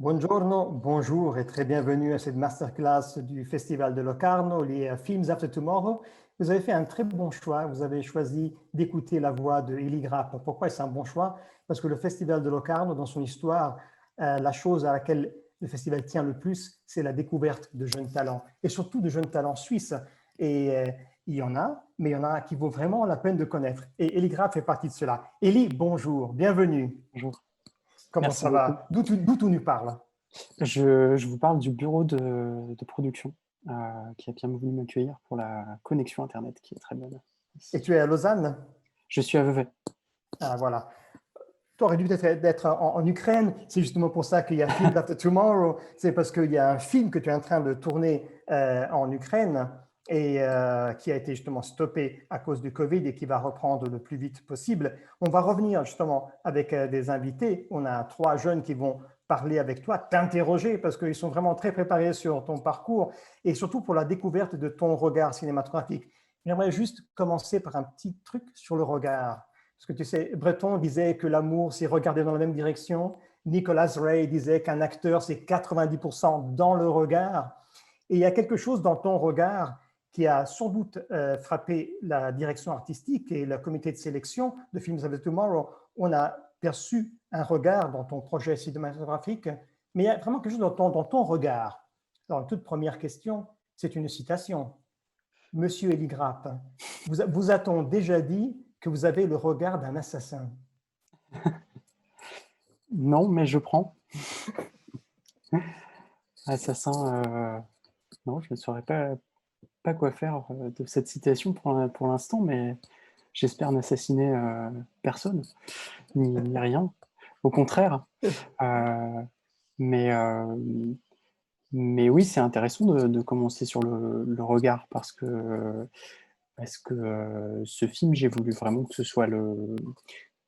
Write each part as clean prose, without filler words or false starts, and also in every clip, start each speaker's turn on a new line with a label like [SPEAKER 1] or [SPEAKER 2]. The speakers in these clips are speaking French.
[SPEAKER 1] Buongiorno, bonjour et très bienvenue à cette masterclass du Festival de Locarno liée à Films After Tomorrow. Vous avez fait un très bon choix. Vous avez choisi d'écouter la voix de Eli Grapp. Pourquoi c'est un bon choix? Parce que le Festival de Locarno, dans son histoire, la chose à laquelle le festival tient le plus, c'est la découverte de jeunes talents et surtout de jeunes talents suisses. Et il y en a, mais il y en a qui vaut vraiment la peine de connaître. Et Eli Grapp fait partie de cela. Eli, bonjour, bienvenue.
[SPEAKER 2] Bonjour.
[SPEAKER 1] Comment
[SPEAKER 2] Merci
[SPEAKER 1] ça
[SPEAKER 2] beaucoup.
[SPEAKER 1] va? D'où tu nous parles?
[SPEAKER 2] Je vous parle du bureau de production qui a bien voulu m'accueillir pour la connexion Internet qui est très bonne.
[SPEAKER 1] Et tu es à Lausanne?
[SPEAKER 2] Je suis à Vevey.
[SPEAKER 1] Ah, voilà. Tu aurais dû peut-être être en Ukraine. C'est justement pour ça qu'il y a Film After Tomorrow. C'est parce qu'il y a un film que tu es en train de tourner en Ukraine et qui a été justement stoppé à cause du Covid et qui va reprendre le plus vite possible. On va revenir justement avec des invités. On a 3 jeunes qui vont parler avec toi, t'interroger parce qu'ils sont vraiment très préparés sur ton parcours et surtout pour la découverte de ton regard cinématographique. J'aimerais juste commencer par un petit truc sur le regard. Parce que tu sais, Breton disait que l'amour, c'est regarder dans la même direction. Nicholas Ray disait qu'un acteur, c'est 90% dans le regard. Et il y a quelque chose dans ton regard qui a sans doute frappé la direction artistique et le comité de sélection de Films After Tomorrow. On a perçu un regard dans ton projet cinématographique, mais il y a vraiment quelque chose dans ton regard. Alors, la toute première question, c'est une citation. Monsieur Eli Grapp, vous a-t-on déjà dit que vous avez le regard d'un assassin?
[SPEAKER 2] Non, mais je prends. Assassin, non, je ne saurais pas quoi faire de cette citation pour l'instant, mais j'espère n'assassiner personne, ni rien. Au contraire. Mais oui, c'est intéressant de commencer sur le regard parce que ce film, j'ai voulu vraiment que ce soit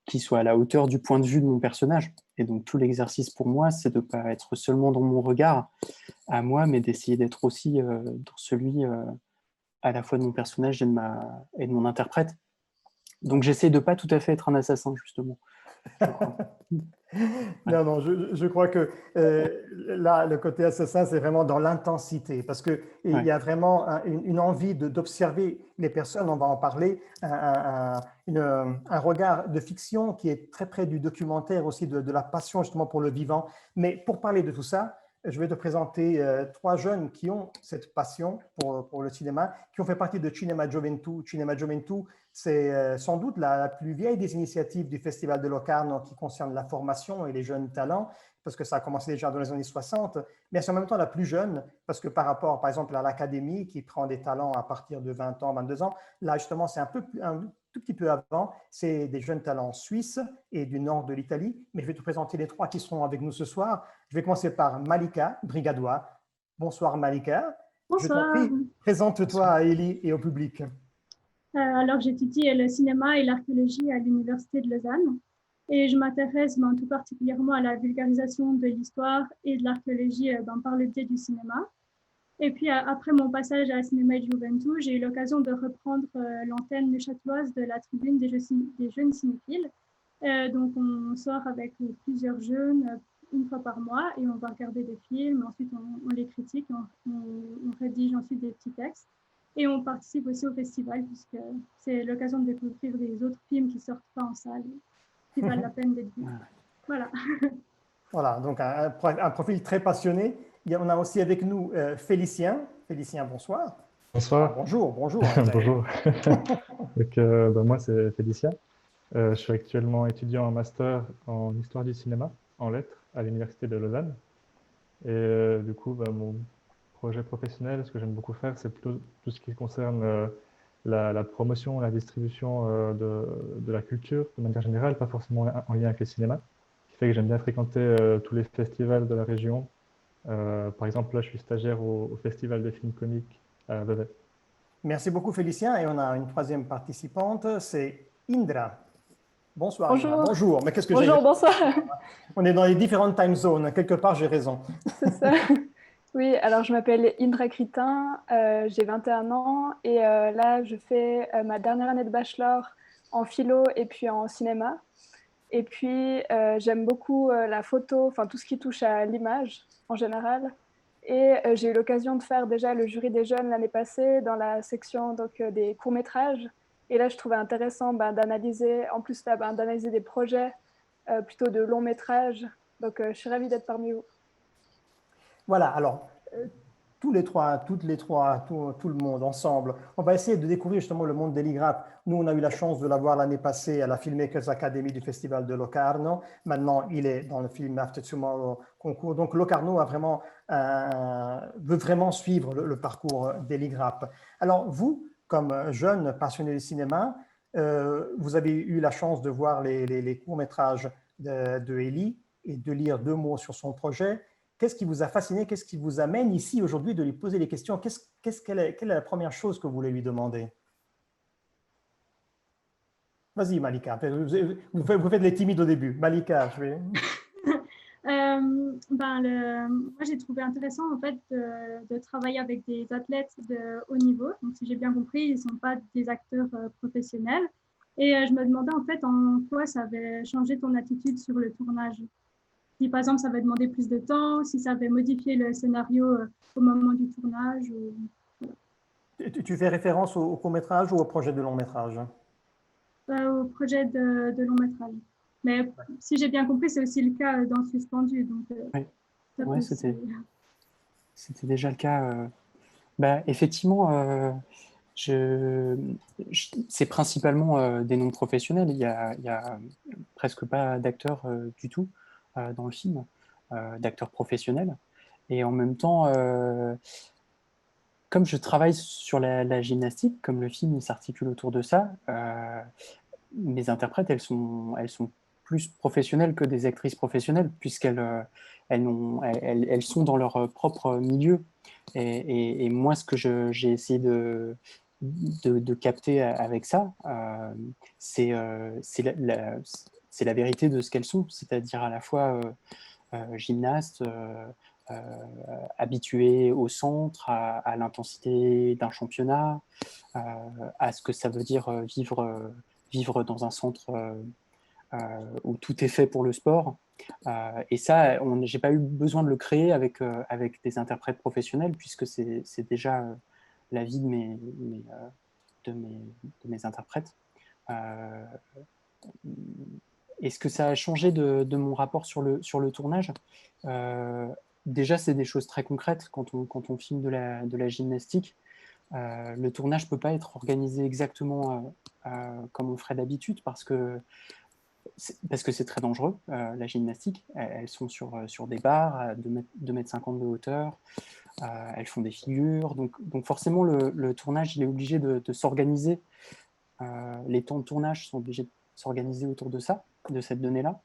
[SPEAKER 2] qu'il soit à la hauteur du point de vue de mon personnage. Et donc tout l'exercice pour moi, c'est de ne pas être seulement dans mon regard à moi, mais d'essayer d'être aussi dans celui à la fois de mon personnage et de mon interprète. Donc j'essaie de ne pas tout à fait être un assassin, justement.
[SPEAKER 1] Non, je crois que là, le côté assassin, c'est vraiment dans l'intensité, parce qu'il y a vraiment une envie d'observer les personnes, on va en parler, un regard de fiction qui est très près du documentaire aussi, de la passion justement pour le vivant. Mais pour parler de tout ça, je vais te présenter 3 jeunes qui ont cette passion pour le cinéma, qui ont fait partie de Cinema Gioventù. Cinema Gioventù, c'est sans doute la plus vieille des initiatives du Festival de Locarno qui concerne la formation et les jeunes talents, parce que ça a commencé déjà dans les années 60, mais c'est en même temps la plus jeune, parce que par rapport, par exemple, à l'Académie, qui prend des talents à partir de 20 ans, 22 ans, là, justement, c'est un tout petit peu avant, c'est des jeunes talents suisses et du nord de l'Italie, mais je vais te présenter les 3 qui seront avec nous ce soir. Je vais commencer par Malika Brigadois. Bonsoir Malika.
[SPEAKER 3] Bonsoir.
[SPEAKER 1] Je t'en prie, présente-toi à Eli et au public.
[SPEAKER 3] Alors, j'étudie le cinéma et l'archéologie à l'Université de Lausanne et je m'intéresse tout particulièrement à la vulgarisation de l'histoire et de l'archéologie par le biais du cinéma. Et puis, après mon passage à Cinema Gioventù, j'ai eu l'occasion de reprendre l'antenne neuchâteloise de la tribune des jeunes cinéphiles. Donc, on sort avec plusieurs jeunes une fois par mois et on va regarder des films. Ensuite, on les critique, on rédige ensuite des petits textes. Et on participe aussi au festival puisque c'est l'occasion de découvrir des autres films qui ne sortent pas en salle, qui valent la peine d'être vus. Voilà.
[SPEAKER 1] Voilà, donc un profil très passionné. On a aussi avec nous Félicien. Félicien, bonsoir.
[SPEAKER 4] Bonsoir.
[SPEAKER 1] Ah, bonjour.
[SPEAKER 4] Bonjour. Donc, moi, c'est Félicien. Je suis actuellement étudiant en master en histoire du cinéma, en lettres, à l'Université de Lausanne. Et du coup, mon projet professionnel, ce que j'aime beaucoup faire, c'est plutôt tout ce qui concerne la promotion, la distribution de la culture de manière générale, pas forcément en lien avec le cinéma. Ce qui fait que j'aime bien fréquenter tous les festivals de la région. Par exemple, là, je suis stagiaire au Festival des films comiques à Vevey.
[SPEAKER 1] Merci beaucoup Félicien. Et on a une 3e participante, c'est Indra. Bonsoir.
[SPEAKER 5] Bonjour.
[SPEAKER 1] Indra. Bonjour. Mais qu'est-ce que
[SPEAKER 5] Bonjour, bonsoir.
[SPEAKER 1] On est dans les différentes time zones. Quelque part, j'ai raison.
[SPEAKER 5] C'est ça. Oui, alors je m'appelle Indra Critin, j'ai 21 ans et là je fais ma dernière année de bachelor en philo et puis en cinéma. Et puis, j'aime beaucoup la photo, enfin tout ce qui touche à l'image en général. Et j'ai eu l'occasion de faire déjà le jury des jeunes l'année passée dans la section donc, des courts-métrages. Et là, je trouvais intéressant d'analyser, en plus d'analyser des projets plutôt de longs-métrages. Donc, je suis ravie d'être parmi vous.
[SPEAKER 1] Voilà, alors, tous les trois, tout le monde ensemble, on va essayer de découvrir justement le monde d'Eli Grapp. Nous, on a eu la chance de l'avoir l'année passée à la Filmmakers Academy du Festival de Locarno. Maintenant, il est dans le film After Tomorrow concours. Donc, Locarno veut vraiment suivre le parcours d'Eli Grapp. Alors, vous, comme jeune passionné de cinéma, vous avez eu la chance de voir les courts-métrages de Eli et de lire 2 mots sur son projet. Qu'est-ce qui vous a fasciné? Qu'est-ce qui vous amène ici aujourd'hui de lui poser des questions? Quelle est la première chose que vous voulez lui demander? Vas-y, Malika. Vous faites les timides au début. Malika, je vais.
[SPEAKER 3] Moi, j'ai trouvé intéressant en fait de travailler avec des athlètes de haut niveau. Donc, si j'ai bien compris, ils ne sont pas des acteurs professionnels. Et je me demandais en fait en quoi ça avait changé ton attitude sur le tournage. Si par exemple ça avait demandé plus de temps, si ça avait modifié le scénario au moment du tournage.
[SPEAKER 1] Tu fais référence au court-métrage ou au projet de long-métrage?
[SPEAKER 3] Au projet de long métrage. Mais si j'ai bien compris, c'est aussi le cas dans Suspendu. Donc,
[SPEAKER 2] oui, c'était déjà le cas. Effectivement, c'est principalement des noms professionnels. Il y a presque pas d'acteurs du tout dans le film, d'acteurs professionnels. Et en même temps, comme je travaille sur la gymnastique, comme le film s'articule autour de ça, mes interprètes, elles sont plus professionnelles que des actrices professionnelles, puisqu'elles elles sont dans leur propre milieu. Et moi, ce que j'ai essayé de capter avec ça, c'est la vérité de ce qu'elles sont, c'est-à-dire à la fois gymnastes, habitués au centre, à l'intensité d'un championnat, à ce que ça veut dire vivre dans un centre où tout est fait pour le sport. Et ça, j'ai pas eu besoin de le créer avec des interprètes professionnels, puisque c'est déjà la vie de mes interprètes. Est-ce que ça a changé de mon rapport sur le tournage? Déjà, c'est des choses très concrètes quand on filme de la gymnastique. Le tournage ne peut pas être organisé exactement comme on ferait d'habitude parce que c'est très dangereux, la gymnastique. Elles sont sur des barres à 2,50 m de hauteur. Elles font des figures. Donc forcément, le tournage, il est obligé de s'organiser. Les temps de tournage sont obligés de s'organiser autour de ça, de cette donnée-là.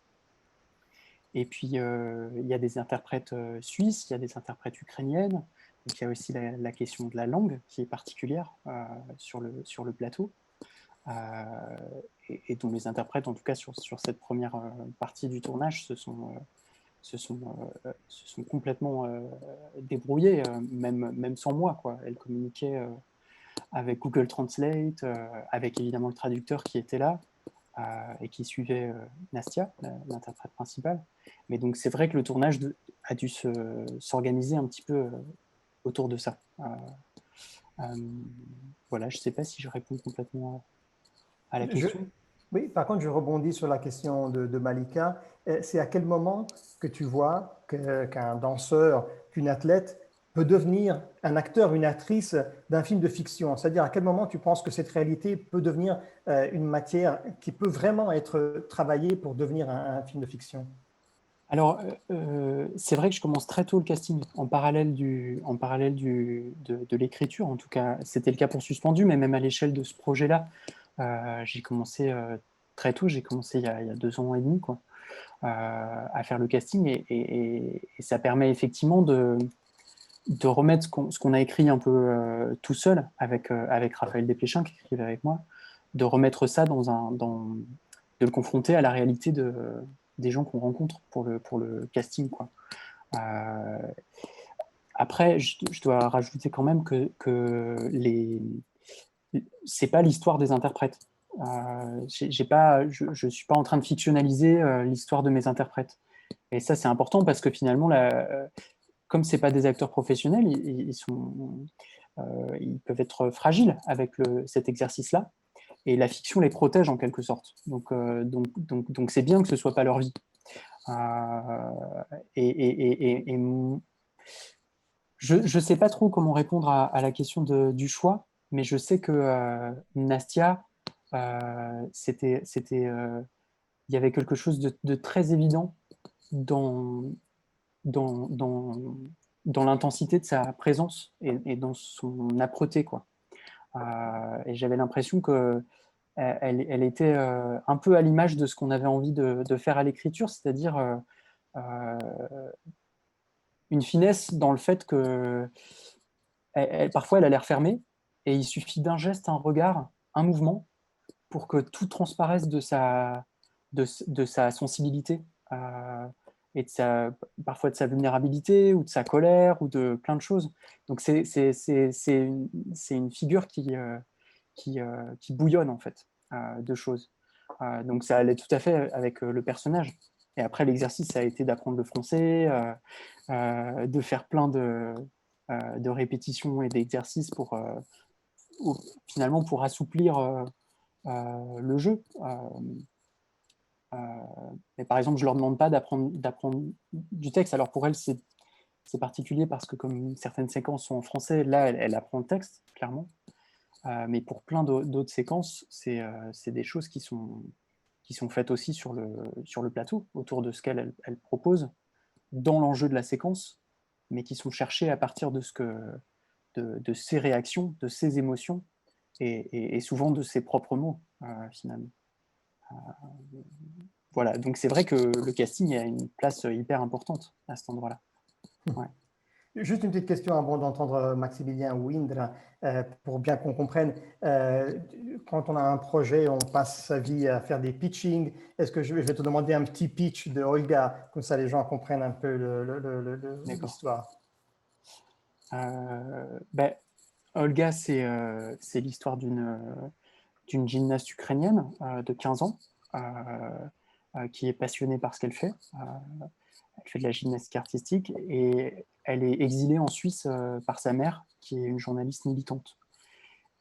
[SPEAKER 2] Et puis, il y a des interprètes suisses, il y a des interprètes ukrainiennes. Donc, il y a aussi la question de la langue qui est particulière sur le plateau. Et dont les interprètes, en tout cas sur cette première partie du tournage, se sont complètement débrouillés, même sans moi, quoi. Elles communiquaient avec Google Translate, avec évidemment le traducteur qui était là et qui suivait Nastia, l'interprète principale. Mais donc c'est vrai que le tournage a dû s'organiser un petit peu autour de ça. Voilà, je ne sais pas si je réponds complètement à la question.
[SPEAKER 1] Oui, par contre, je rebondis sur la question de Malika. C'est à quel moment que tu vois qu'un danseur, qu'une athlète peut devenir un acteur, une actrice d'un film de fiction? C'est-à-dire à quel moment tu penses que cette réalité peut devenir une matière qui peut vraiment être travaillée pour devenir un film de fiction?
[SPEAKER 2] Alors, c'est vrai que je commence très tôt le casting, en parallèle de l'écriture. En tout cas, c'était le cas pour Suspendu, mais même à l'échelle de ce projet-là, j'ai commencé très tôt. J'ai commencé il y a 2 ans et demi, quoi, à faire le casting. Et ça permet effectivement de remettre ce qu'on a écrit un peu tout seul avec Raphaël Desplechin, qui écrivait avec moi, de remettre ça de le confronter à la réalité des gens qu'on rencontre pour le casting, quoi. Après, je dois rajouter quand même que c'est pas l'histoire des interprètes. Je ne suis pas en train de fictionnaliser l'histoire de mes interprètes. Et ça, c'est important parce que finalement, comme ce n'est pas des acteurs professionnels, ils peuvent être fragiles avec cet exercice-là. Et la fiction les protège en quelque sorte. Donc c'est bien que ce ne soit pas leur vie. Je ne sais pas trop comment répondre à la question du choix, mais je sais que Nastia, il y avait quelque chose de très évident dans l'intensité de sa présence et dans son âpreté, quoi. Et j'avais l'impression que elle était un peu à l'image de ce qu'on avait envie de faire à l'écriture, c'est-à-dire une finesse dans le fait que parfois elle a l'air fermée et il suffit d'un geste, un regard, un mouvement pour que tout transparaisse de sa sensibilité et parfois de sa vulnérabilité ou de sa colère ou de plein de choses. Donc c'est une figure qui bouillonne en fait de choses. Donc ça allait tout à fait avec le personnage. Et après l'exercice, ça a été d'apprendre le français, de faire plein de répétitions et d'exercices finalement pour assouplir le jeu. Mais par exemple, je leur demande pas d'apprendre du texte. Alors pour elle, c'est particulier parce que comme certaines séquences sont en français, là, elle apprend le texte, clairement. Mais pour plein d'autres séquences, c'est des choses qui sont faites aussi sur le plateau, autour de ce qu'elle propose, dans l'enjeu de la séquence, mais qui sont cherchées à partir de ses réactions, de ses émotions, et souvent de ses propres mots, finalement. Voilà, donc c'est vrai que le casting a une place hyper importante à cet endroit-là. Ouais.
[SPEAKER 1] Juste une petite question avant d'entendre Maximilien ou Indra, pour bien qu'on comprenne. Quand on a un projet, on passe sa vie à faire des pitchings. Est-ce que je vais te demander un petit pitch de Olga, comme ça les gens comprennent un peu l'histoire.
[SPEAKER 2] Olga, c'est l'histoire d'une gymnaste ukrainienne de 15 ans qui est passionnée par ce qu'elle fait. Elle fait de la gymnastique artistique et elle est exilée en Suisse par sa mère, qui est une journaliste militante.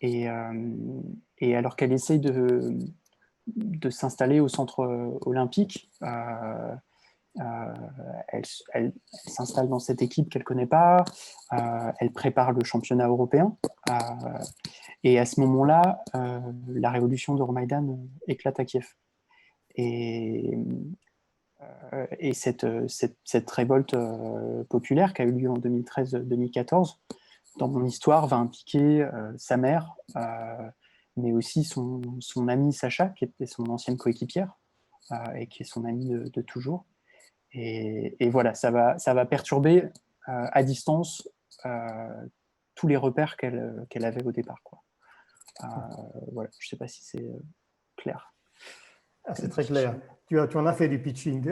[SPEAKER 2] Et alors qu'elle essaye de s'installer au centre olympique, elle s'installe dans cette équipe qu'elle ne connaît pas, elle prépare le championnat européen, et à ce moment-là, la révolution d'Euromaidan éclate à Kiev. Et cette révolte populaire qui a eu lieu en 2013-2014, dans mon histoire, va impliquer sa mère, mais aussi son amie Sacha, qui était son ancienne coéquipière et qui est son amie de toujours. Et voilà, ça va perturber à distance tous les repères qu'elle avait au départ, quoi. Voilà, je ne sais pas si c'est clair.
[SPEAKER 1] C'est très clair. Tu en as fait du pitching.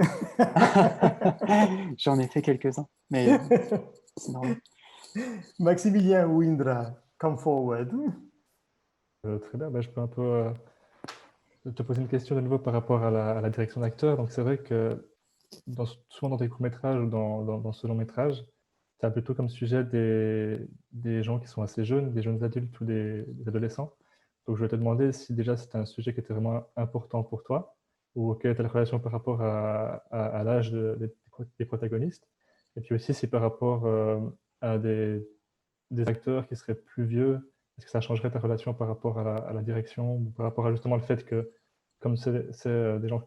[SPEAKER 2] J'en ai fait quelques-uns, mais c'est normal.
[SPEAKER 1] Maximilien ou Indra, come forward.
[SPEAKER 4] Très bien, je peux un peu te poser une question de nouveau par rapport à la direction d'acteur. Donc c'est vrai que souvent dans tes courts-métrages ou dans ce long-métrage, tu as plutôt comme sujet des gens qui sont assez jeunes, des jeunes adultes ou des adolescents. Donc je vais te demander si déjà c'était un sujet qui était vraiment important pour toi, ou quelle était la relation par rapport à l'âge des protagonistes, et puis aussi si par rapport à des acteurs qui seraient plus vieux, est-ce que ça changerait ta relation par rapport à la direction, ou par rapport à justement le fait que, comme c'est des gens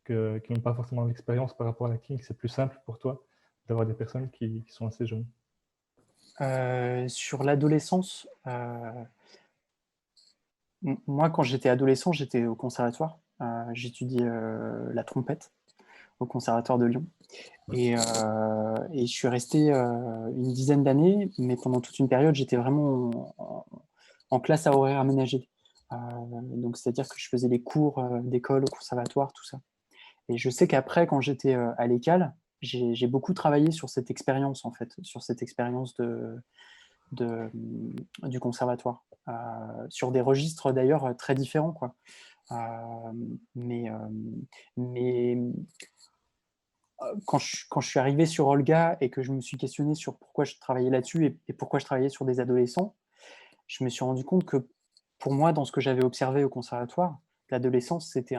[SPEAKER 4] qui n'ont pas forcément l'expérience par rapport à l'acting, c'est plus simple pour toi d'avoir des personnes qui sont assez jeunes?
[SPEAKER 2] Sur l'adolescence, moi, quand j'étais adolescent, j'étais au conservatoire. J'étudiais la trompette au conservatoire de Lyon. Et je suis resté une dizaine d'années, mais pendant toute une période, j'étais vraiment en classe à horaire aménagé. Donc, c'est-à-dire que je faisais des cours d'école au conservatoire, tout ça. Et je sais qu'après, quand j'étais à l'ECAL, j'ai beaucoup travaillé sur cette expérience, en fait, sur cette expérience du conservatoire, sur des registres d'ailleurs très différents, quoi. Mais quand je suis arrivé sur Olga et que je me suis questionné sur pourquoi je travaillais là-dessus et pourquoi je travaillais sur des adolescents, je me suis rendu compte que pour moi, dans ce que j'avais observé au conservatoire, l'adolescence, c'était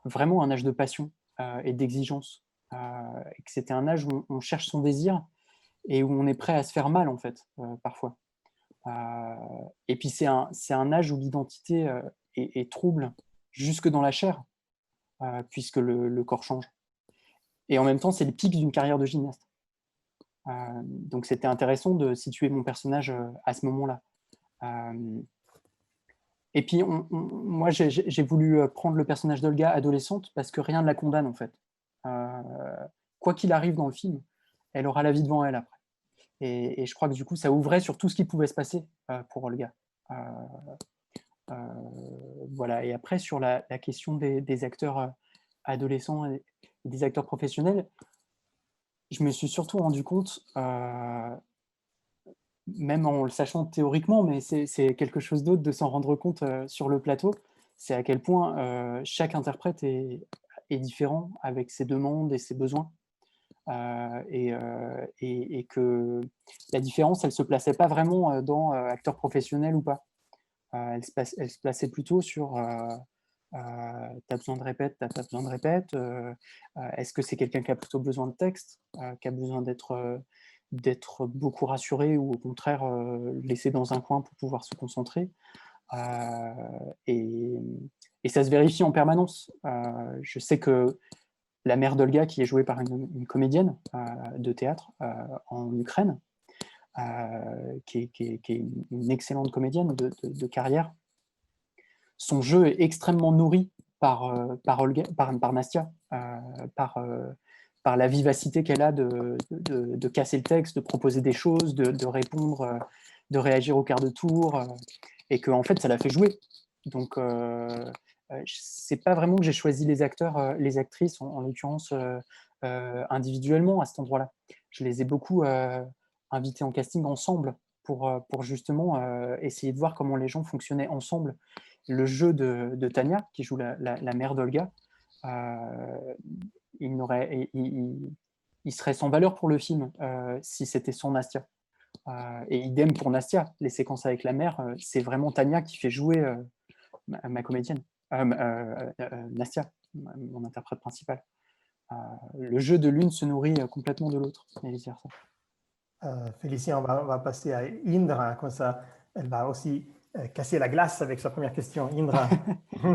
[SPEAKER 2] vraiment un âge de passion et d'exigence. Et que c'était un âge où on cherche son désir et où on est prêt à se faire mal, en fait, parfois. Et puis, c'est un âge où l'identité est trouble jusque dans la chair, puisque le corps change. Et en même temps, c'est le pic d'une carrière de gymnaste. Donc, c'était intéressant de situer mon personnage à ce moment-là. Et puis, moi, j'ai voulu prendre le personnage d'Olga adolescente parce que rien ne la condamne, en fait. Quoi qu'il arrive dans le film, elle aura la vie devant elle après. Et je crois que du coup, ça ouvrait sur tout ce qui pouvait se passer pour Olga. Voilà. Et après, sur la question des acteurs adolescents et des acteurs professionnels, je me suis surtout rendu compte, même en le sachant théoriquement, mais c'est quelque chose d'autre de s'en rendre compte sur le plateau, c'est à quel point chaque interprète est différent avec ses demandes et ses besoins. Et que la différence, elle ne se plaçait pas vraiment dans acteur professionnel ou pas. Elle se plaçait plutôt sur t'as besoin de répète, t'as pas besoin de répète, est-ce que c'est quelqu'un qui a plutôt besoin de texte, qui a besoin d'être beaucoup rassuré ou au contraire laissé dans un coin pour pouvoir se concentrer. Et ça se vérifie en permanence. Je sais que la mère d'Olga, qui est jouée par une comédienne de théâtre en Ukraine, qui est une excellente comédienne de carrière, son jeu est extrêmement nourri par Nastia, par la vivacité qu'elle a de casser le texte, de proposer des choses, de répondre, de réagir au quart de tour, et que en fait, ça l'a fait jouer. Donc, c'est pas vraiment que j'ai choisi les acteurs, les actrices, en l'occurrence, individuellement à cet endroit-là. Je les ai beaucoup invités en casting ensemble pour justement essayer de voir comment les gens fonctionnaient ensemble. Le jeu de Tania, qui joue la mère d'Olga, il serait sans valeur pour le film si c'était sans Nastia. Et idem pour Nastia, les séquences avec la mère, c'est vraiment Tania qui fait jouer ma comédienne, Nastia, mon interprète principal. Le jeu de l'une se nourrit complètement de l'autre, et vice-versa.
[SPEAKER 1] Félicie, on va passer à Indra, comme ça, elle va aussi casser la glace avec sa première question. Indra.
[SPEAKER 5] Oui,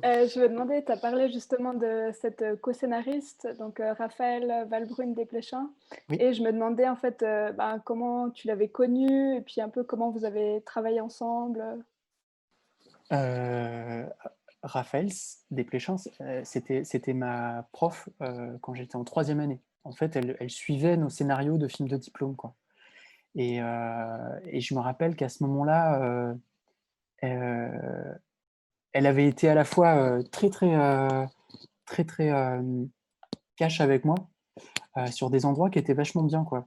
[SPEAKER 5] je me demandais, tu as parlé justement de cette co-scénariste, donc Raphaël Valbrune-Desplechin,
[SPEAKER 2] Oui.
[SPEAKER 5] Et je me demandais en fait comment tu l'avais connue et puis un peu comment vous avez travaillé ensemble.
[SPEAKER 2] Raphaël Desplechin, c'était ma prof quand j'étais en 3e année. En fait, elle suivait nos scénarios de films de diplôme, quoi. Et je me rappelle qu'à ce moment-là, elle avait été à la fois très cash avec moi sur des endroits qui étaient vachement bien, quoi.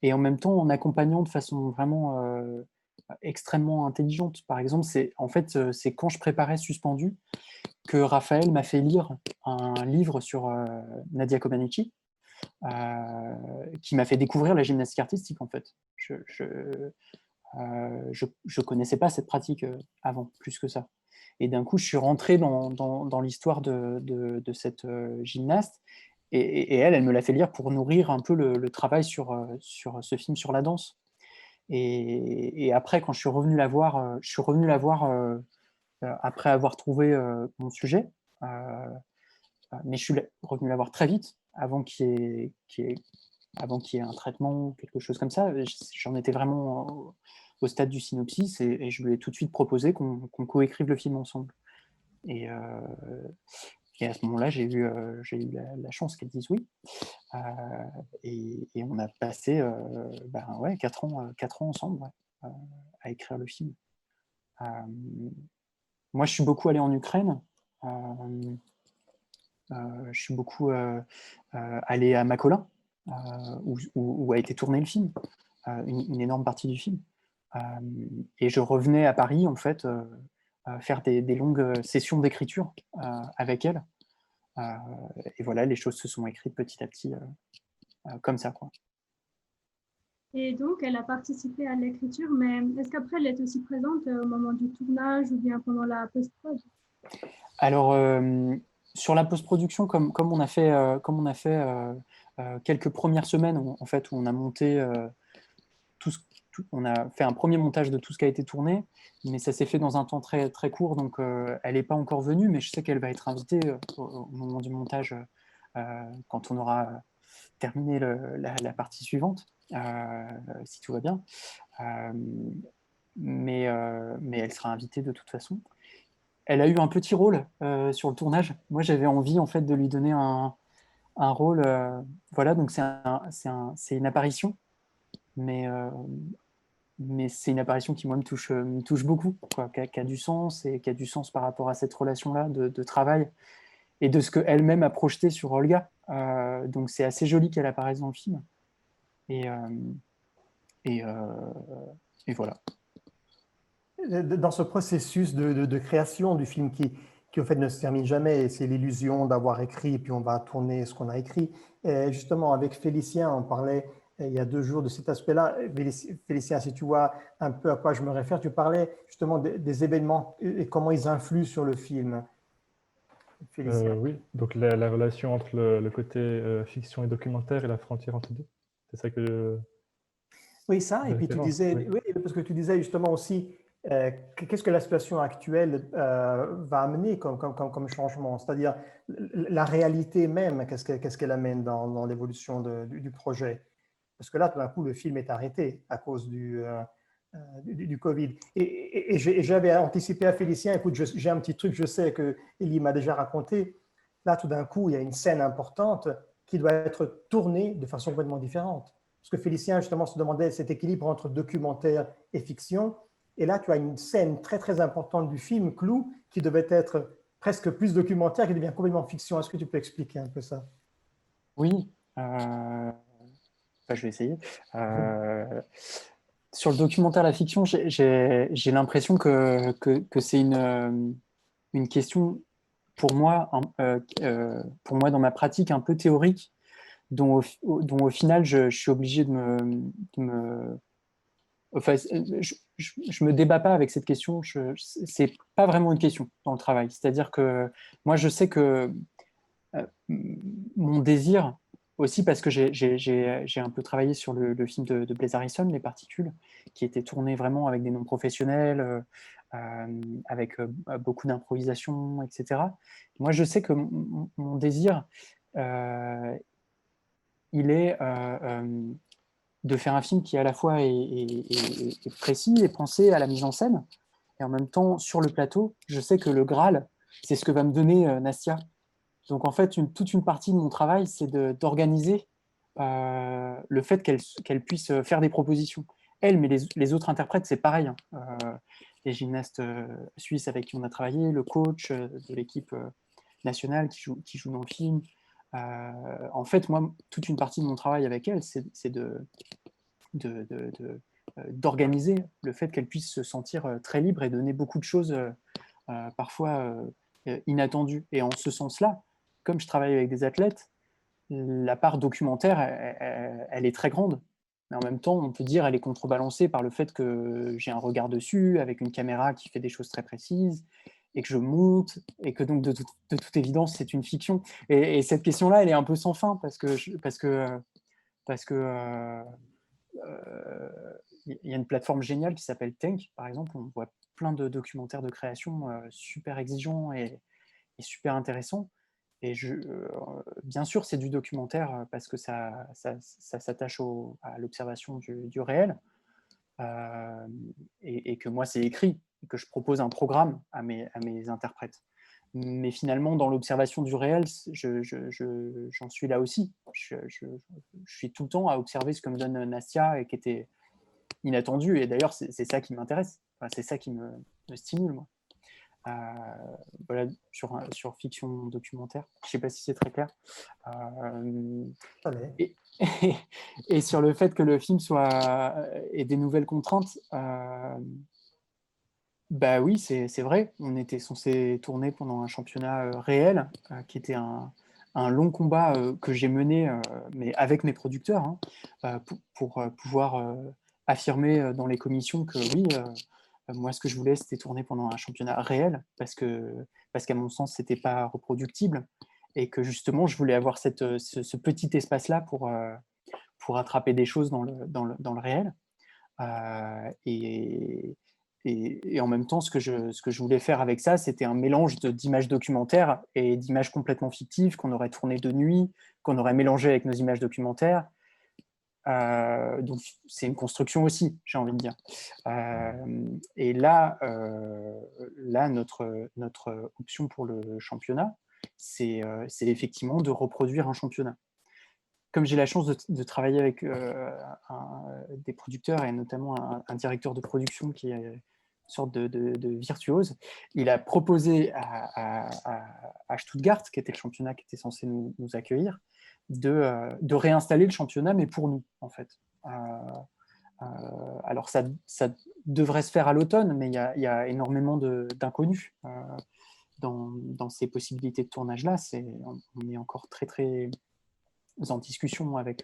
[SPEAKER 2] Et en même temps en accompagnant de façon vraiment extrêmement intelligente. Par exemple, c'est quand je préparais Suspendu que Raphaël m'a fait lire un livre sur Nadia Comaneci, qui m'a fait découvrir la gymnastique artistique, en fait. Je connaissais pas cette pratique avant, plus que ça. Et d'un coup, je suis rentré dans l'histoire de cette gymnaste, et elle me l'a fait lire pour nourrir un peu le travail sur ce film sur la danse. Et après, quand je suis revenu la voir, après avoir trouvé mon sujet, mais je suis revenu la voir très vite, avant qu'il y ait un traitement, quelque chose comme ça. J'en étais vraiment au stade du synopsis, et je lui ai tout de suite proposé qu'on coécrive le film ensemble. Et à ce moment-là, j'ai eu la chance qu'elle dise oui. Et on a passé 4 ans ensemble, ouais, à écrire le film. Moi, je suis beaucoup allé en Ukraine. Je suis beaucoup allé à Makolin, où a été tourné le film, une énorme partie du film. Et je revenais à Paris, en fait, faire des longues sessions d'écriture avec elle. Et voilà, les choses se sont écrites petit à petit comme ça, quoi.
[SPEAKER 3] Et donc, elle a participé à l'écriture, mais est-ce qu'après, elle est aussi présente au moment du tournage ou bien pendant la post-prod?
[SPEAKER 2] Alors, sur la post-production, comme on a fait, quelques premières semaines en fait, où on a monté on a fait un premier montage de tout ce qui a été tourné, mais ça s'est fait dans un temps très, très court, donc elle n'est pas encore venue, mais je sais qu'elle va être invitée au moment du montage quand on aura terminé la partie suivante, si tout va bien. Mais elle sera invitée de toute façon. Elle a eu un petit rôle sur le tournage. Moi, j'avais envie en fait de lui donner un rôle. Voilà, donc c'est une apparition, mais c'est une apparition qui, moi, me touche beaucoup, quoi, qui a du sens et qui a du sens par rapport à cette relation-là de travail et de ce qu'elle-même a projeté sur Olga. Donc, c'est assez joli qu'elle apparaisse dans le film. Et voilà.
[SPEAKER 1] Dans ce processus de création du film qui, au fait, ne se termine jamais, c'est l'illusion d'avoir écrit et puis on va tourner ce qu'on a écrit. Et justement, avec Félicien, on parlait il y a 2 jours de cet aspect-là. Félicien, si tu vois un peu à quoi je me réfère, tu parlais justement des événements et comment ils influent sur le film. Félicien.
[SPEAKER 4] Oui, donc la relation entre le côté fiction et documentaire et la frontière entre deux. C'est ça que
[SPEAKER 1] Oui, ça. Et
[SPEAKER 4] de
[SPEAKER 1] puis tu
[SPEAKER 4] référence,
[SPEAKER 1] disais,
[SPEAKER 4] oui.
[SPEAKER 1] oui, parce que tu disais justement aussi, qu'est-ce que la situation actuelle va amener comme changement? C'est-à-dire la réalité même, qu'est-ce qu'elle amène dans l'évolution du projet? Parce que là, tout d'un coup, le film est arrêté à cause du Covid. Et j'avais anticipé à Félicien, écoute, j'ai un petit truc, je sais que Elie m'a déjà raconté. Là, tout d'un coup, il y a une scène importante qui doit être tournée de façon complètement différente. Parce que Félicien, justement, se demandait cet équilibre entre documentaire et fiction. Et là, tu as une scène très, très importante du film, Clou, qui devait être presque plus documentaire, qui devient complètement fiction. Est-ce que tu peux expliquer un peu ça?
[SPEAKER 2] Oui. Je vais essayer. Sur le documentaire, la fiction, j'ai l'impression que c'est une question pour moi, dans ma pratique un peu théorique, dont au final je suis obligé de me enfin, je me débat pas avec cette question. C'est pas vraiment une question dans le travail. C'est-à-dire que moi, je sais que mon désir, aussi parce que j'ai un peu travaillé sur le film de Blaise Harrison, Les Particules, qui était tourné vraiment avec des noms professionnels, avec beaucoup d'improvisation, etc. Moi, je sais que mon désir, il est de faire un film qui à la fois est précis et pensé à la mise en scène, et en même temps, sur le plateau, je sais que le Graal, c'est ce que va me donner Nastia. Donc en fait, toute une partie de mon travail, c'est d'organiser le fait qu'elle puisse faire des propositions. Elle, mais les autres interprètes, c'est pareil, hein. Les gymnastes suisses avec qui on a travaillé, le coach de l'équipe nationale qui joue dans le film. En fait, moi, toute une partie de mon travail avec elle, c'est d'organiser le fait qu'elle puisse se sentir très libre et donner beaucoup de choses parfois inattendues. Et en ce sens-là, comme je travaille avec des athlètes, la part documentaire, elle est très grande. Mais en même temps, on peut dire qu'elle est contrebalancée par le fait que j'ai un regard dessus, avec une caméra qui fait des choses très précises, et que je monte, et que donc de toute évidence, c'est une fiction. Et cette question-là, elle est un peu sans fin, parce que il y a une plateforme géniale qui s'appelle Tank, par exemple, où on voit plein de documentaires de création super exigeants et super intéressants. Et bien sûr, c'est du documentaire parce que ça s'attache à l'observation du réel, et que moi, c'est écrit, et que je propose un programme à mes interprètes. Mais finalement, dans l'observation du réel, j'en suis là aussi. Je suis tout le temps à observer ce que me donne Nastia et qui était inattendu. Et d'ailleurs, c'est ça qui m'intéresse. Enfin, c'est ça qui me stimule, moi. Voilà, sur fiction documentaire. Je ne sais pas si c'est très clair. Et sur le fait que le film ait des nouvelles contraintes, Bah oui, c'est vrai. On était censé tourner pendant un championnat réel, qui était un long combat que j'ai mené, mais avec mes producteurs, hein, pour pouvoir affirmer dans les commissions que oui, moi ce que je voulais, c'était tourner pendant un championnat réel, parce qu'à mon sens, c'était pas reproductible, et que justement, je voulais avoir ce petit espace-là pour attraper des choses dans le réel. Et, et en même temps, ce que je voulais faire avec ça, c'était un mélange d'images documentaires et d'images complètement fictives qu'on aurait tournées de nuit, qu'on aurait mélangées avec nos images documentaires. Donc, c'est une construction aussi, j'ai envie de dire. Et là, notre option pour le championnat, c'est effectivement de reproduire un championnat. Comme j'ai la chance de travailler avec des producteurs et notamment un directeur de production qui est une sorte de virtuose, il a proposé à Stuttgart, qui était le championnat qui était censé nous accueillir, de réinstaller le championnat, mais pour nous, en fait. Alors, ça devrait se faire à l'automne, mais il y a énormément d'inconnus dans ces possibilités de tournage-là. On est encore très, très en discussion avec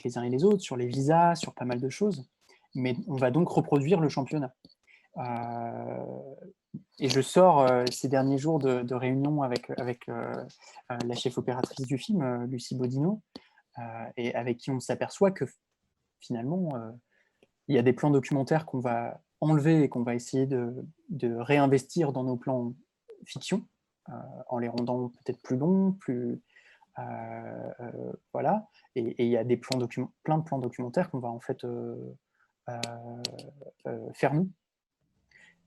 [SPEAKER 2] les uns et les autres sur les visas, sur pas mal de choses. Mais on va donc reproduire le championnat. Et je sors ces derniers jours de réunion avec la chef opératrice du film, Lucie Bodino, et avec qui on s'aperçoit que finalement, il y a des plans documentaires qu'on va enlever et qu'on va essayer de réinvestir dans nos plans fiction, en les rendant peut-être plus longs, plus... voilà. Et il y a plein de plans documentaires qu'on va en fait faire nous.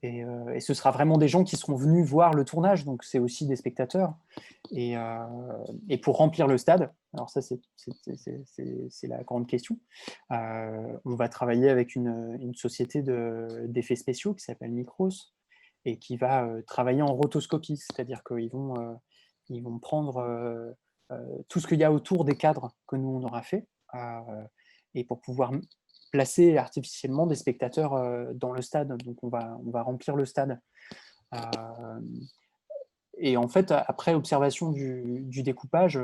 [SPEAKER 2] Et ce sera vraiment des gens qui seront venus voir le tournage, donc c'est aussi des spectateurs. Et pour remplir le stade, alors ça c'est la grande question, on va travailler avec une société d'effets spéciaux qui s'appelle Micros, et qui va travailler en rotoscopie, c'est-à-dire qu'ils vont prendre tout ce qu'il y a autour des cadres que nous on aura fait, et pour pouvoir placer artificiellement des spectateurs dans le stade. Donc on va remplir le stade. Et en fait, après observation du découpage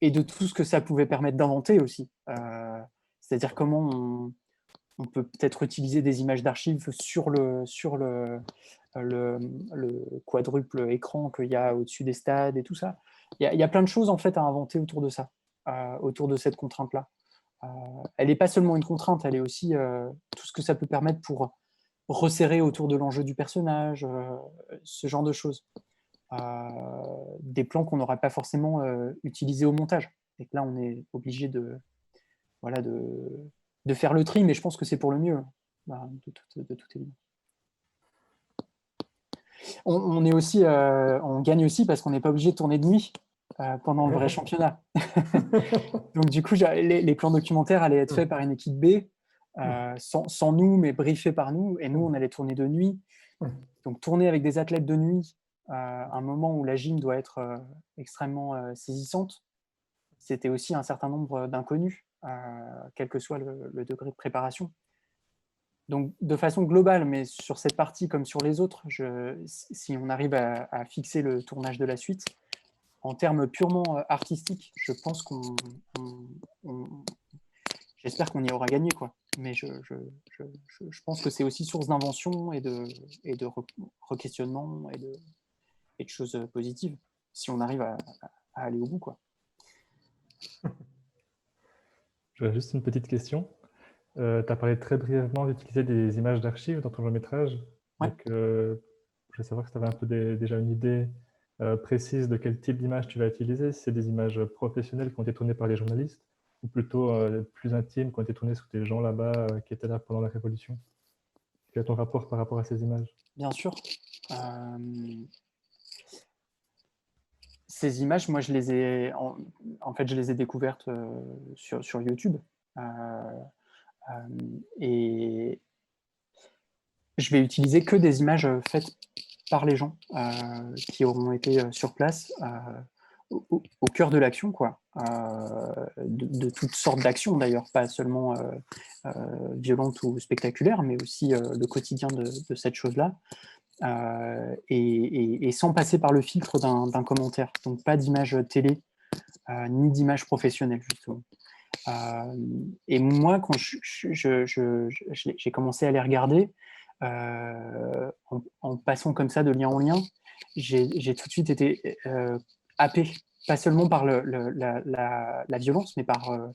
[SPEAKER 2] et de tout ce que ça pouvait permettre d'inventer aussi, c'est-à-dire comment on peut peut-être utiliser des images d'archives sur le quadruple écran qu'il y a au-dessus des stades et tout ça. Il y a plein de choses en fait à inventer autour de ça, autour de cette contrainte-là. Elle n'est pas seulement une contrainte, elle est aussi tout ce que ça peut permettre pour resserrer autour de l'enjeu du personnage, ce genre de choses. Des plans qu'on n'aurait pas forcément utilisés au montage. Et que là, on est obligé de faire le tri, mais je pense que c'est pour le mieux, de toute évidence. On gagne aussi parce qu'on n'est pas obligé de tourner de nuit pendant le vrai championnat. Donc du coup, les plans documentaires allaient être faits par une équipe B, sans nous, mais briefés par nous, et nous, on allait tourner de nuit. Donc tourner avec des athlètes de nuit, à un moment où la gym doit être extrêmement saisissante, c'était aussi un certain nombre d'inconnus, quel que soit le degré de préparation. Donc, de façon globale, mais sur cette partie comme sur les autres, si on arrive à fixer le tournage de la suite, en termes purement artistiques, je pense j'espère qu'on y aura gagné, quoi. Mais je pense que c'est aussi source d'invention et de re-questionnement et de choses positives, si on arrive à aller au bout, quoi.
[SPEAKER 4] J'aurais juste une petite question. Tu as parlé très brièvement d'utiliser des images d'archives dans ton long-métrage.
[SPEAKER 2] Ouais.
[SPEAKER 4] Donc, je voulais savoir si tu avais un peu déjà une idée précise de quel type d'image tu vas utiliser. Si c'est des images professionnelles qui ont été tournées par les journalistes ou plutôt plus intimes qui ont été tournées sur des gens là-bas qui étaient là pendant la Révolution. Quel est ton rapport par rapport à ces images?
[SPEAKER 2] Bien sûr. Ces images, moi, je les ai découvertes sur YouTube. Et je vais utiliser que des images faites par les gens qui auront été sur place. au cœur de l'action, quoi, de toutes sortes d'actions d'ailleurs, pas seulement violentes ou spectaculaires, mais aussi le quotidien de cette chose-là, et sans passer par le filtre d'un commentaire. Donc pas d'image télé, ni d'image professionnelle, justement. Et moi, quand j'ai commencé à les regarder, en passant comme ça de lien en lien, j'ai tout de suite été happé, pas seulement par la violence, mais par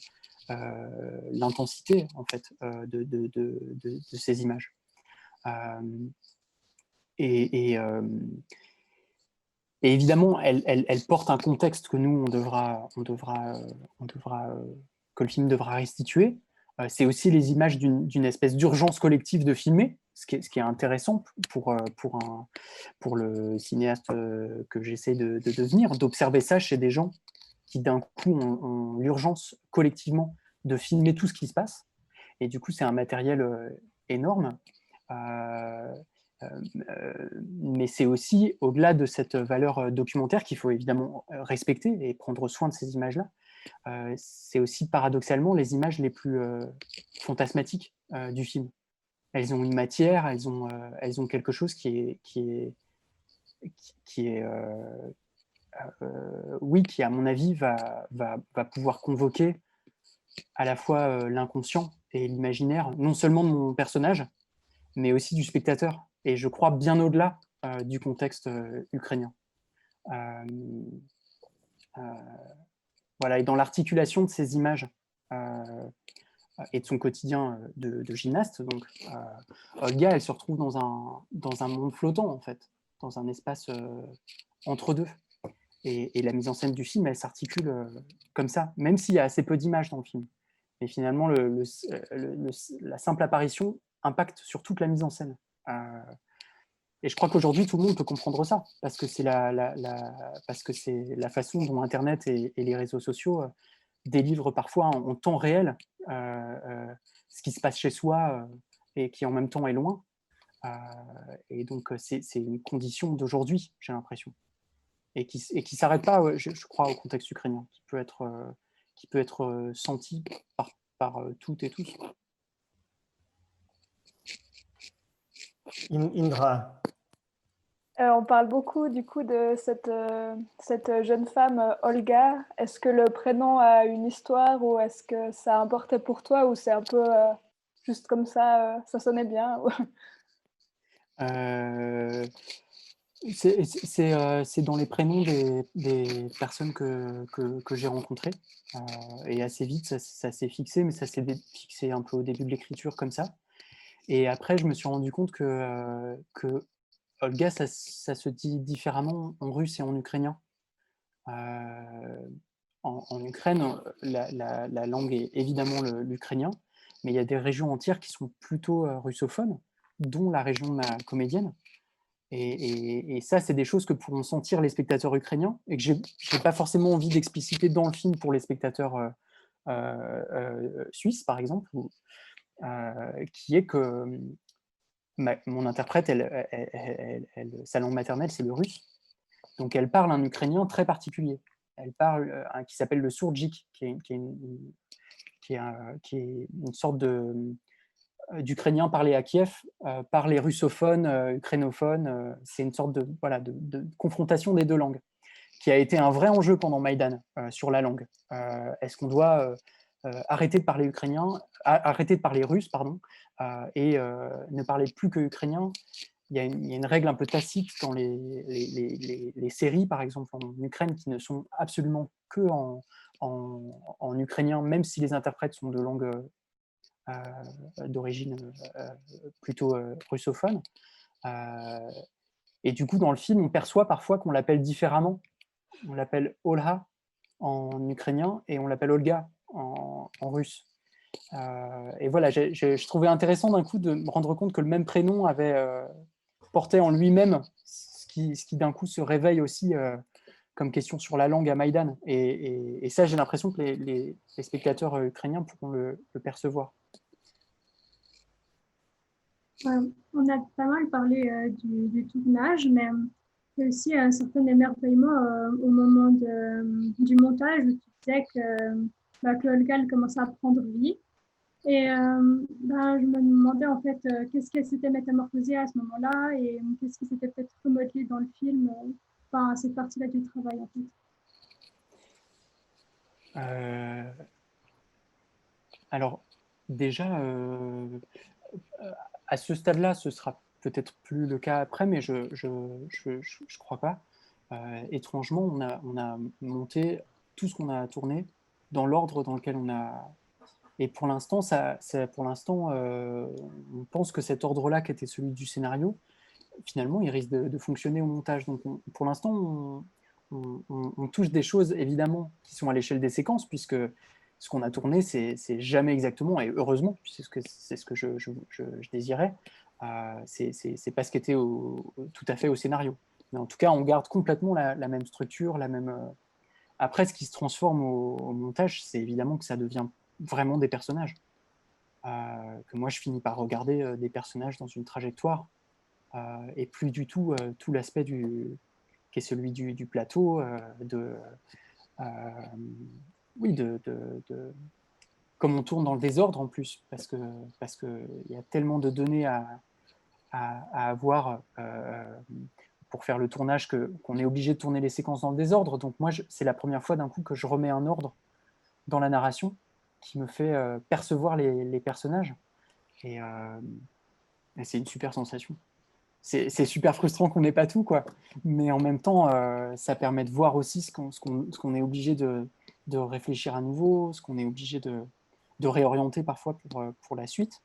[SPEAKER 2] l'intensité, en fait, de ces images. Et évidemment, elle porte un contexte que nous, que le film devra restituer. C'est aussi les images d'une espèce d'urgence collective de filmer, ce qui est intéressant pour le cinéaste que j'essaie de devenir, d'observer ça chez des gens qui d'un coup ont l'urgence collectivement de filmer tout ce qui se passe. Et du coup, c'est un matériel énorme. Mais c'est aussi, au-delà de cette valeur documentaire qu'il faut évidemment respecter et prendre soin de ces images-là, c'est aussi paradoxalement les images les plus fantasmatiques du film. Elles ont une matière, elles ont quelque chose qui à mon avis, va pouvoir convoquer à la fois l'inconscient et l'imaginaire, non seulement de mon personnage, mais aussi du spectateur. Et je crois bien au-delà du contexte ukrainien. Voilà, et dans l'articulation de ces images et de son quotidien de gymnaste, donc, Olga, elle se retrouve dans un monde flottant, en fait, dans un espace entre deux. Et la mise en scène du film, elle s'articule comme ça, même s'il y a assez peu d'images dans le film. Mais finalement, la simple apparition impacte sur toute la mise en scène. Et je crois qu'aujourd'hui, tout le monde peut comprendre ça, parce que c'est la façon dont Internet et les réseaux sociaux délivrent parfois en temps réel ce qui se passe chez soi et qui en même temps est loin. Et donc, c'est une condition d'aujourd'hui, j'ai l'impression. Et qui ne s'arrête pas, je crois, au contexte ukrainien, qui peut être senti par toutes et tous.
[SPEAKER 1] Indra.
[SPEAKER 5] On parle beaucoup du coup de cette jeune femme Olga. Est-ce que le prénom a une histoire ou est-ce que ça a importé pour toi ou c'est un peu juste comme ça, ça sonnait bien
[SPEAKER 2] C'est dans les prénoms des personnes que j'ai rencontrées. Et assez vite, ça s'est fixé, mais ça s'est fixé un peu au début de l'écriture comme ça. Et après, je me suis rendu compte que Olga, ça se dit différemment en russe et en ukrainien. En Ukraine, la langue est évidemment l'ukrainien, mais il y a des régions entières qui sont plutôt russophones, dont la région de ma comédienne. Et ça, c'est des choses que pourront sentir les spectateurs ukrainiens et que je n'ai pas forcément envie d'expliciter dans le film pour les spectateurs suisses, par exemple, qui est que mon interprète, sa langue maternelle, c'est le russe. Donc, elle parle un ukrainien très particulier. Elle parle qui s'appelle le sourdjik, qui est une sorte d'ukrainien parlé à Kiev par les russophones, ukrainophones. C'est une sorte de confrontation des deux langues, qui a été un vrai enjeu pendant Maïdan sur la langue. Est-ce qu'on doit arrêter de parler arrêter de parler russe, et ne parler plus que ukrainien? Il y a une règle un peu tacite dans les séries, par exemple, en Ukraine, qui ne sont absolument que en ukrainien, même si les interprètes sont de langue d'origine plutôt russophone. Et du coup, dans le film, on perçoit parfois qu'on l'appelle différemment. On l'appelle Olha en ukrainien et on l'appelle Olga en russe. Et voilà, je trouvais intéressant d'un coup de me rendre compte que le même prénom avait porté en lui-même ce qui d'un coup se réveille aussi comme question sur la langue à Maïdan. Et ça, j'ai l'impression que les spectateurs ukrainiens pourront le percevoir.
[SPEAKER 3] On a pas mal parlé du tournage, mais y a aussi un certain émerveillement au moment du montage où tu disais que Olga elle commençait à prendre vie. Et je me demandais en fait qu'est-ce qu'elle s'était métamorphosée à ce moment-là et qu'est-ce qui s'était peut-être remodelé dans le film, à cette partie-là du travail en fait.
[SPEAKER 2] Alors, déjà, à ce stade-là, ce sera peut-être plus le cas après, mais je crois pas. Étrangement, on a monté tout ce qu'on a tourné dans l'ordre dans lequel on a. Et pour l'instant, on pense que cet ordre-là, qui était celui du scénario, finalement, il risque de fonctionner au montage. Donc, pour l'instant, on touche des choses, évidemment, qui sont à l'échelle des séquences, puisque ce qu'on a tourné, c'est jamais exactement, et heureusement, c'est ce que je désirais, c'est pas ce qui était tout à fait au scénario. Mais en tout cas, on garde complètement la même structure, la même... Après, ce qui se transforme au montage, c'est évidemment que ça devient vraiment des personnages. Que moi, je finis par regarder des personnages dans une trajectoire, et plus du tout tout l'aspect qui est celui du plateau, oui, comme on tourne dans le désordre en plus, parce que y a tellement de données à avoir pour faire le tournage qu'on est obligé de tourner les séquences dans le désordre. Donc moi, c'est la première fois d'un coup que je remets un ordre dans la narration qui me fait percevoir les personnages. Et c'est une super sensation. C'est super frustrant qu'on n'ait pas tout, quoi. Mais en même temps, ça permet de voir aussi ce qu'on est obligé de réfléchir à nouveau, ce qu'on est obligé de réorienter parfois pour la suite.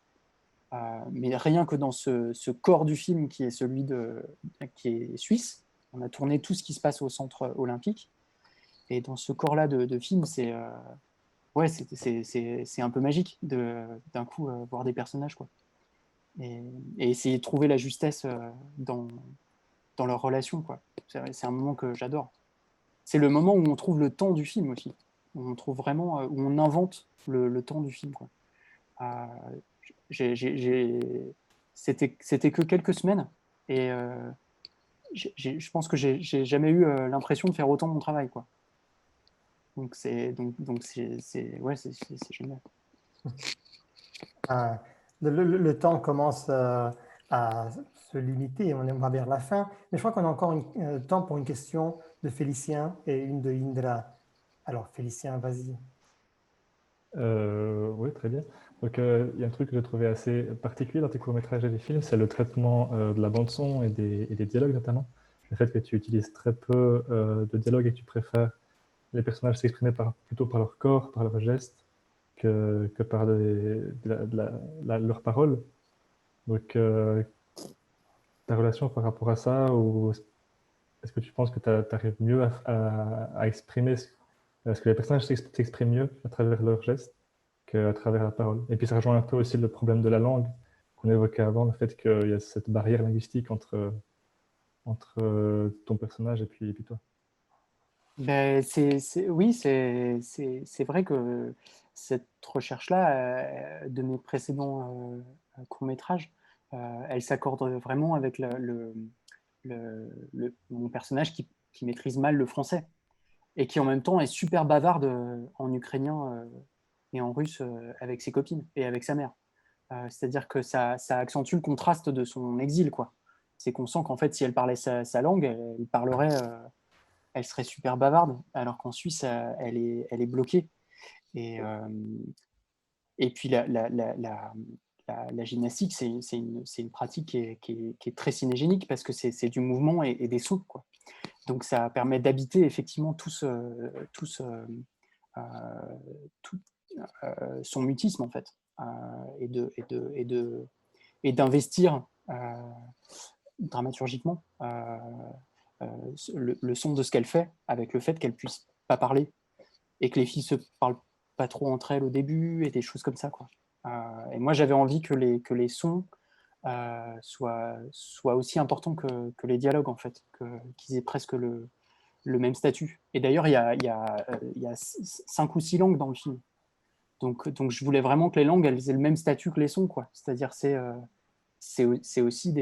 [SPEAKER 2] Mais rien que dans ce corps du film qui est celui qui est suisse, on a tourné tout ce qui se passe au centre olympique. Et dans ce corps-là de film, c'est ouais, c'est un peu magique d'un coup voir des personnages, quoi. Et essayer de trouver la justesse dans leur relation, quoi. C'est un moment que j'adore. C'est le moment où on trouve le temps du film aussi. Où on trouve vraiment, où on invente le temps du film, quoi. C'était que quelques semaines et je pense que j'ai jamais eu l'impression de faire autant mon travail, quoi. Donc c'est ouais, c'est génial.
[SPEAKER 1] Le temps commence à se limiter, on va vers la fin, mais je crois qu'on a encore temps pour une question de Félicien et une de Indra. Alors Félicien, vas-y.
[SPEAKER 4] Oui, très bien. Donc, il y a un truc que j'ai trouvé assez particulier dans tes courts-métrages et les films, c'est le traitement de la bande-son et des dialogues notamment. Le fait que tu utilises très peu de dialogue et que tu préfères les personnages s'exprimer plutôt par leur corps, par leurs gestes, que par leurs paroles. Donc, ta relation par rapport à ça, ou est-ce que tu penses que tu arrives mieux à exprimer est-ce que les personnages s'expriment mieux à travers leurs gestes qu'à travers la parole? Et puis ça rejoint un peu aussi le problème de la langue qu'on évoquait avant, le fait qu'il y a cette barrière linguistique entre ton personnage et puis toi.
[SPEAKER 2] Ben, oui, c'est vrai que cette recherche-là, de mes précédents courts-métrages, elle s'accorde vraiment avec mon personnage qui maîtrise mal le français et qui en même temps est super bavarde en ukrainien et en russe avec ses copines et avec sa mère. C'est-à-dire que ça accentue le contraste de son exil, quoi. C'est qu'on sent qu'en fait, si elle parlait sa langue, elle serait super bavarde, alors qu'en Suisse, elle est bloquée. Et puis la gymnastique, c'est une pratique qui est très cinégénique parce que c'est du mouvement et des sauts, quoi. Donc ça permet d'habiter effectivement tout son mutisme, en fait, et d'investir dramaturgiquement le son de ce qu'elle fait avec le fait qu'elle puisse pas parler et que les filles se parlent pas trop entre elles au début et des choses comme ça, quoi. Et moi j'avais envie que les sons soient aussi importants que les dialogues, en fait, qu'ils aient presque le même statut. Et d'ailleurs il y a 5 ou 6 langues dans le film, donc je voulais vraiment que les langues elles aient le même statut que les sons, quoi. C'est-à-dire c'est aussi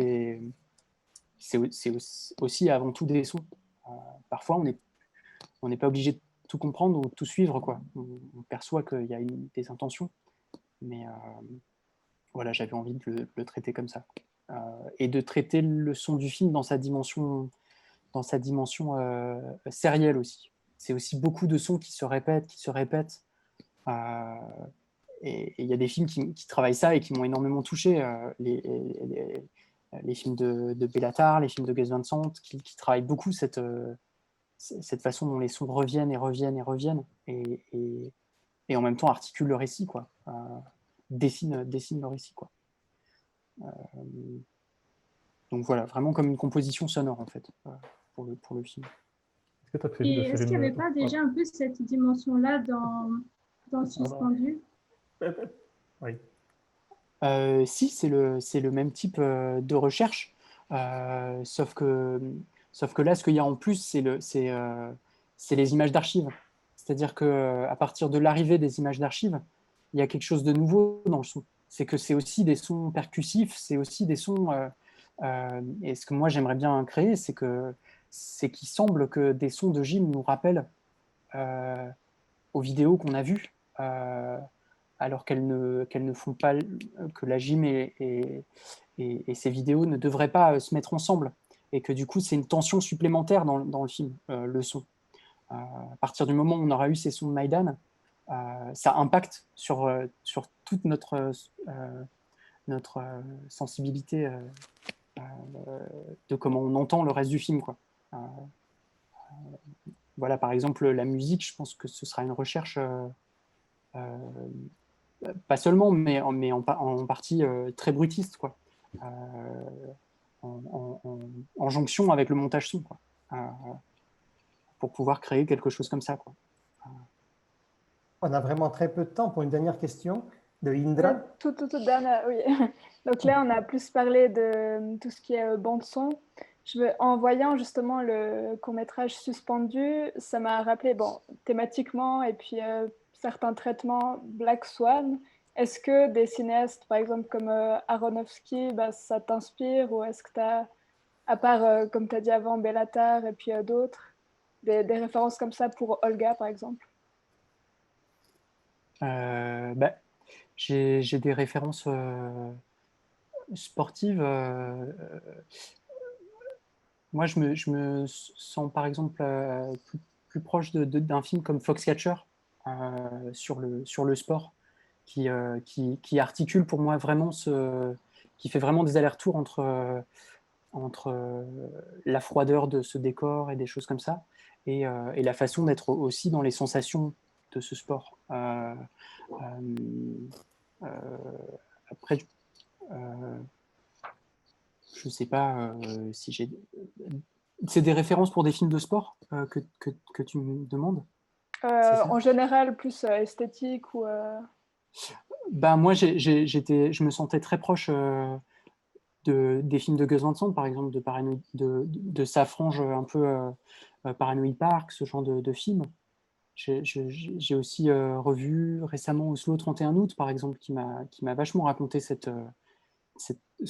[SPEAKER 2] aussi avant tout des sons. Parfois, on n'est pas obligé de tout comprendre ou tout suivre, quoi. On perçoit qu'il y a des intentions, mais voilà, j'avais envie de le traiter comme ça. Et de traiter le son du film dans sa dimension sérielle aussi. C'est aussi beaucoup de sons qui se répètent. Et il y a des films qui travaillent ça et qui m'ont énormément touché. Les films de Béla Tarr, les films de Gus Van Sant, qui travaillent beaucoup cette façon dont les sons reviennent et en même temps articulent le récit, quoi. Dessinent le récit, quoi. Donc voilà, vraiment comme une composition sonore, en fait, pour le film.
[SPEAKER 4] Est-ce que tu as prévu de
[SPEAKER 3] Et
[SPEAKER 4] faire
[SPEAKER 3] est-ce qu'il n'y avait pas déjà un peu cette dimension-là dans Suspendu?
[SPEAKER 1] Oui.
[SPEAKER 2] Si, c'est le même type de recherche, sauf que là, ce qu'il y a en plus, c'est les images d'archives. C'est-à-dire qu'à partir de l'arrivée des images d'archives, il y a quelque chose de nouveau dans le son. C'est que c'est aussi des sons percussifs, c'est aussi des sons... et ce que moi, j'aimerais bien créer, c'est qu'il semble que des sons de gym nous rappellent aux vidéos qu'on a vues, alors qu'elles ne font pas, que la gym et ces vidéos ne devraient pas se mettre ensemble, et que du coup c'est une tension supplémentaire dans le film, le son. À partir du moment où on aura eu ces sons de Maïdan, ça impacte sur toute notre sensibilité de comment on entend le reste du film, quoi. Voilà, par exemple, la musique, je pense que ce sera une recherche pas seulement, mais en partie très brutiste, quoi. En jonction avec le montage son, quoi. Pour pouvoir créer quelque chose comme ça, quoi.
[SPEAKER 1] On a vraiment très peu de temps pour une dernière question de Indra.
[SPEAKER 5] Toute dernière, oui. Donc là, on a plus parlé de tout ce qui est bande-son. En voyant justement le court-métrage Suspendu, ça m'a rappelé, bon, thématiquement, et puis certains traitements Black Swan. Est-ce que des cinéastes, par exemple, comme Aronofsky, bah, ça t'inspire, ou est-ce que tu as, à part, comme tu as dit avant, Béla Tarr et puis d'autres, des références comme ça pour Olga, par exemple?
[SPEAKER 2] Bah, j'ai des références sportives. Moi, je me sens par exemple plus proche d'un film comme Foxcatcher sur le sport, qui articule pour moi vraiment qui fait vraiment des allers-retours entre la froideur de ce décor et des choses comme ça, et la façon d'être aussi dans les sensations de ce sport. Après, je sais pas si j'ai... C'est des références pour des films de sport que tu me demandes?
[SPEAKER 5] En général, plus esthétique ou...
[SPEAKER 2] Bah, moi, je me sentais très proche des films de Gus Van Sant, par exemple, de sa frange un peu Paranoid Park, ce genre de films. J'ai aussi revu récemment Oslo 31 août, par exemple, qui m'a vachement raconté ce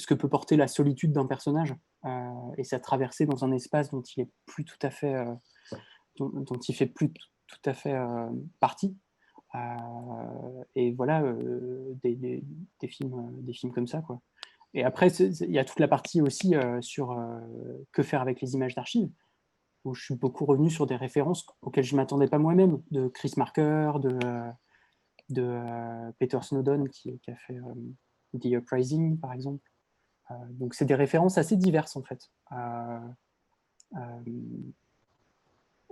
[SPEAKER 2] que peut porter la solitude d'un personnage et sa traversée dans un espace dont il est plus tout à fait, dont il fait plus tout à fait partie. Et voilà, des films comme ça, quoi. Et après, il y a toute la partie aussi sur que faire avec les images d'archives, où je suis beaucoup revenu sur des références auxquelles je ne m'attendais pas moi-même, de Chris Marker, de Peter Snowden, qui a fait The Uprising, par exemple. Donc, c'est des références assez diverses, en fait.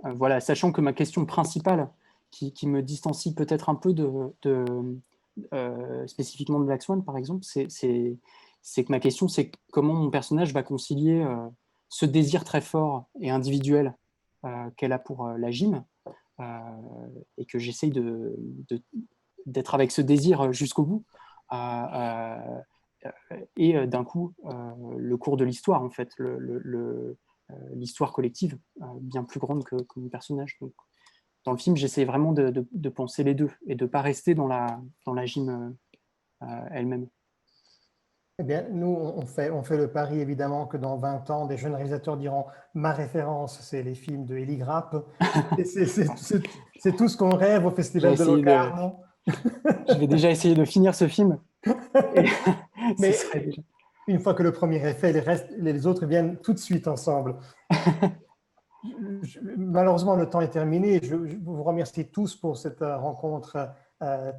[SPEAKER 2] Voilà, sachant que ma question principale, qui me distancie peut-être un peu spécifiquement de Black Swan, par exemple, c'est que ma question, c'est comment mon personnage va concilier ce désir très fort et individuel qu'elle a pour la gym, et que j'essaye d'être avec ce désir jusqu'au bout, et d'un coup, le cours de l'histoire, en fait, l'histoire collective, bien plus grande que mon personnage. Donc, dans le film, j'essaie vraiment de penser les deux et de ne pas rester dans la gym elle-même.
[SPEAKER 1] Eh bien, nous, on fait le pari, évidemment, que dans 20 ans, des jeunes réalisateurs diront ma référence, c'est les films de Eli Grapp. Et c'est tout ce qu'on rêve au Festival de Locarno.
[SPEAKER 2] Je vais déjà essayer de finir ce film. Et
[SPEAKER 1] Mais
[SPEAKER 2] ce serait déjà...
[SPEAKER 1] une fois que le premier est fait, les autres viennent tout de suite ensemble. Malheureusement, le temps est terminé. Je vous remercie tous pour cette rencontre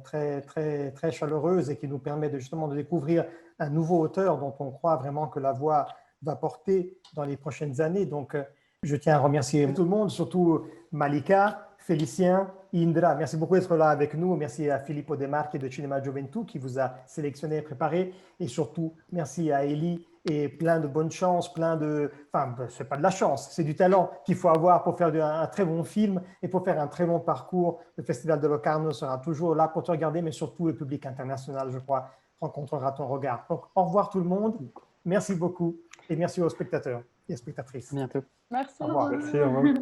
[SPEAKER 1] très, très, très chaleureuse et qui nous permet justement de découvrir un nouveau auteur dont on croit vraiment que la voix va porter dans les prochaines années. Donc, je tiens à remercier tout le monde, surtout Malika, Félicien, Indra. Merci beaucoup d'être là avec nous. Merci à Filippo De Marchi de Cinema Gioventù qui vous a sélectionné et préparé. Et surtout, merci à Eli et plein de bonne chance, enfin, c'est pas de la chance, c'est du talent qu'il faut avoir pour faire un très bon film et pour faire un très long parcours. Le Festival de Locarno sera toujours là pour te regarder, mais surtout le public international, je crois, rencontrera ton regard. Donc, au revoir tout le monde. Merci beaucoup et merci aux spectateurs et spectatrices.
[SPEAKER 2] À bientôt.
[SPEAKER 5] Merci.
[SPEAKER 1] Au revoir.
[SPEAKER 4] Merci, au revoir.